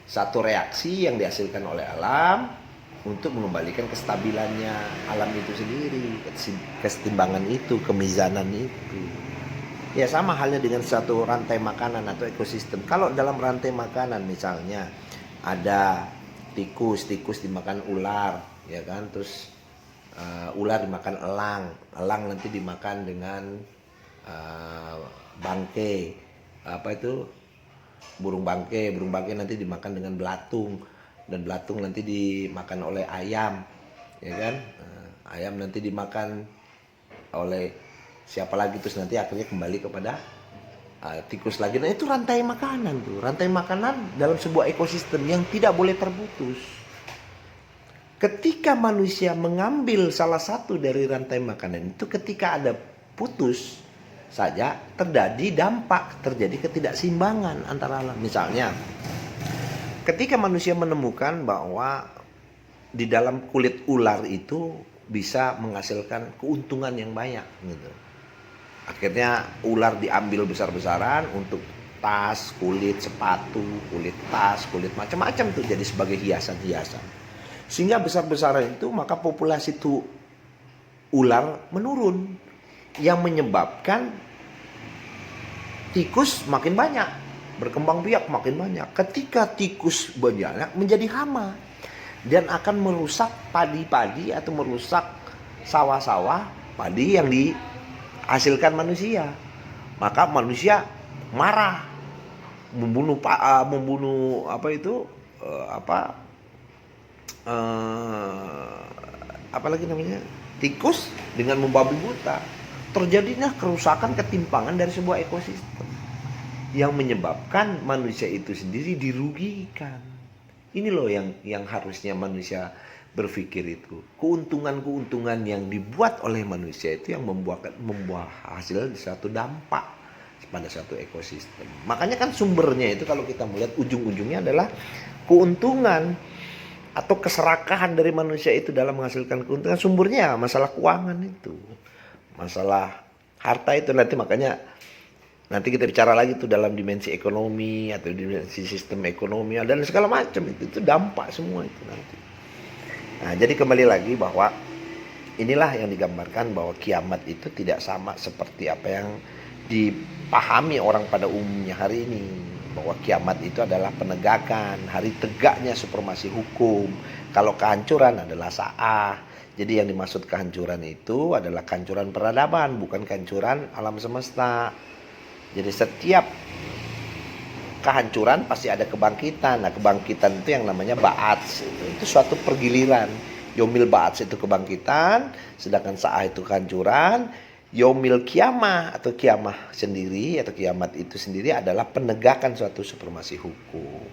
satu reaksi yang dihasilkan oleh alam untuk mengembalikan kestabilannya alam itu sendiri, keseimbangan itu, kemizanan itu. Ya sama halnya dengan satu rantai makanan atau ekosistem. Kalau dalam rantai makanan misalnya ada tikus dimakan ular, ya kan, terus ular dimakan elang nanti dimakan dengan bangke, burung bangke nanti dimakan dengan belatung, dan belatung nanti dimakan oleh ayam, ya kan, ayam nanti dimakan oleh siapa lagi, terus nanti akhirnya kembali kepada tikus lagi. Nah itu rantai makanan tuh, rantai makanan dalam sebuah ekosistem yang tidak boleh terputus. Ketika manusia mengambil salah satu dari rantai makanan itu, ketika ada putus saja terjadi dampak, terjadi ketidakseimbangan antara alam. Misalnya ketika manusia menemukan bahwa di dalam kulit ular itu bisa menghasilkan keuntungan yang banyak gitu. Akhirnya ular diambil besar-besaran untuk tas, kulit sepatu, kulit tas, kulit macam-macam tuh jadi sebagai hiasan-hiasan. Sehingga besar-besaran itu maka populasi itu ular menurun, yang menyebabkan tikus makin banyak, berkembang biak makin banyak. Ketika tikus banyak menjadi hama dan akan merusak padi-padi atau merusak sawah-sawah padi yang dihasilkan manusia. Maka manusia marah, membunuh tikus dengan membabi buta. Terjadinya kerusakan, ketimpangan dari sebuah ekosistem yang menyebabkan manusia itu sendiri dirugikan. Ini loh yang harusnya manusia berpikir itu. Keuntungan-keuntungan yang dibuat oleh manusia itu yang membuat hasil satu dampak pada satu ekosistem. Makanya kan sumbernya itu kalau kita melihat ujung-ujungnya adalah keuntungan atau keserakahan dari manusia itu dalam menghasilkan keuntungan. Sumbernya masalah keuangan itu, masalah harta itu. Nanti kita bicara lagi tuh dalam dimensi ekonomi atau dimensi sistem ekonomi dan segala macam itu dampak semua itu nanti. Nah, jadi kembali lagi bahwa inilah yang digambarkan bahwa kiamat itu tidak sama seperti apa yang dipahami orang pada umumnya hari ini. Bahwa kiamat itu adalah penegakan, hari tegaknya supremasi hukum. Kalau kehancuran adalah sa'ah. Jadi yang dimaksud kehancuran itu adalah kehancuran peradaban, bukan kehancuran alam semesta. Jadi setiap kehancuran pasti ada kebangkitan. Nah kebangkitan itu yang namanya ba'ats. Itu suatu pergiliran. Yomil ba'ats itu kebangkitan, sedangkan sa'ah itu kehancuran. Yaumil kiamah atau kiamah sendiri atau kiamat itu sendiri adalah penegakan suatu supremasi hukum.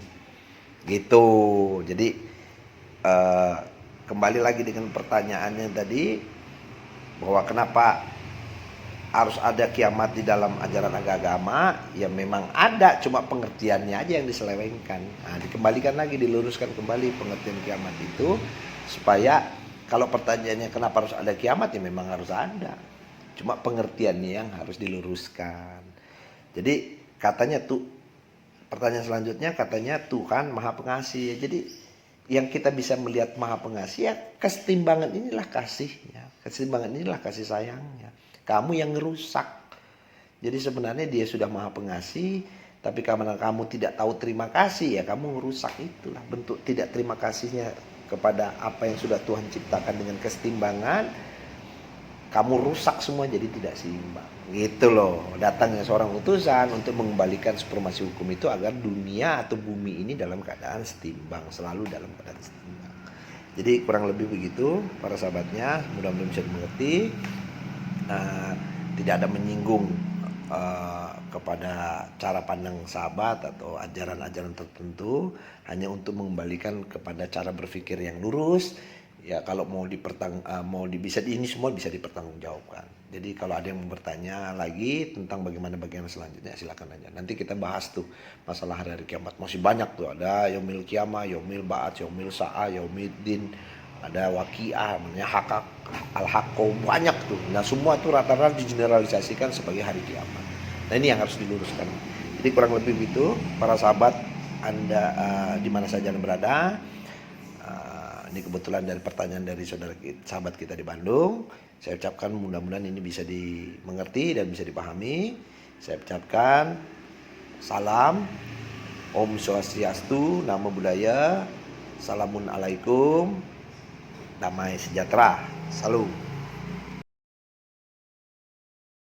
Gitu. Jadi kembali lagi dengan pertanyaannya tadi bahwa kenapa harus ada kiamat di dalam ajaran agama? Ya memang ada, cuma pengertiannya aja yang diselewengkan. Nah, dikembalikan lagi, diluruskan kembali pengertian kiamat itu supaya kalau pertanyaannya kenapa harus ada kiamat, ya memang harus ada. Cuma pengertiannya yang harus diluruskan. Jadi katanya tuh, pertanyaan selanjutnya katanya Tuhan Maha Pengasih. Jadi yang kita bisa melihat Maha Pengasih, ya kesetimbangan inilah kasihnya, kesetimbangan inilah kasih sayangnya. Kamu yang ngerusak. Jadi sebenarnya dia sudah Maha Pengasih, tapi karena kamu tidak tahu terima kasih, ya kamu ngerusak. Itulah bentuk tidak terima kasihnya kepada apa yang sudah Tuhan ciptakan dengan kesetimbangan. Kamu rusak semua jadi tidak seimbang. Gitu loh. Datangnya seorang utusan untuk mengembalikan supremasi hukum itu agar dunia atau bumi ini dalam keadaan setimbang, selalu dalam keadaan setimbang. Jadi kurang lebih begitu para sahabatnya, mudah-mudahan bisa dimengerti. Tidak ada menyinggung kepada cara pandang sahabat atau ajaran-ajaran tertentu, hanya untuk mengembalikan kepada cara berpikir yang lurus. Ya kalau ini semua bisa dipertanggungjawabkan. Jadi kalau ada yang mau bertanya lagi tentang bagaimana bagian selanjutnya, silakan aja. Nanti kita bahas tuh masalah hari kiamat. Masih banyak tuh, ada yaumil kiamah, yaumil ba'ats, yaumil sa'ah, yaumiddin, ada waqiah, namanya al-haqqo, banyak tuh. Nah semua tuh rata-rata digeneralisasikan sebagai hari kiamat. Nah ini yang harus diluruskan. Jadi kurang lebih begitu para sahabat Anda di mana saja Anda berada. Ini kebetulan dari pertanyaan dari sahabat kita di Bandung. Saya ucapkan mudah-mudahan ini bisa dimengerti dan bisa dipahami. Saya ucapkan salam, Om Swastiastu, Namo Buddhaya, Assalamualaikum, damai sejahtera, salam.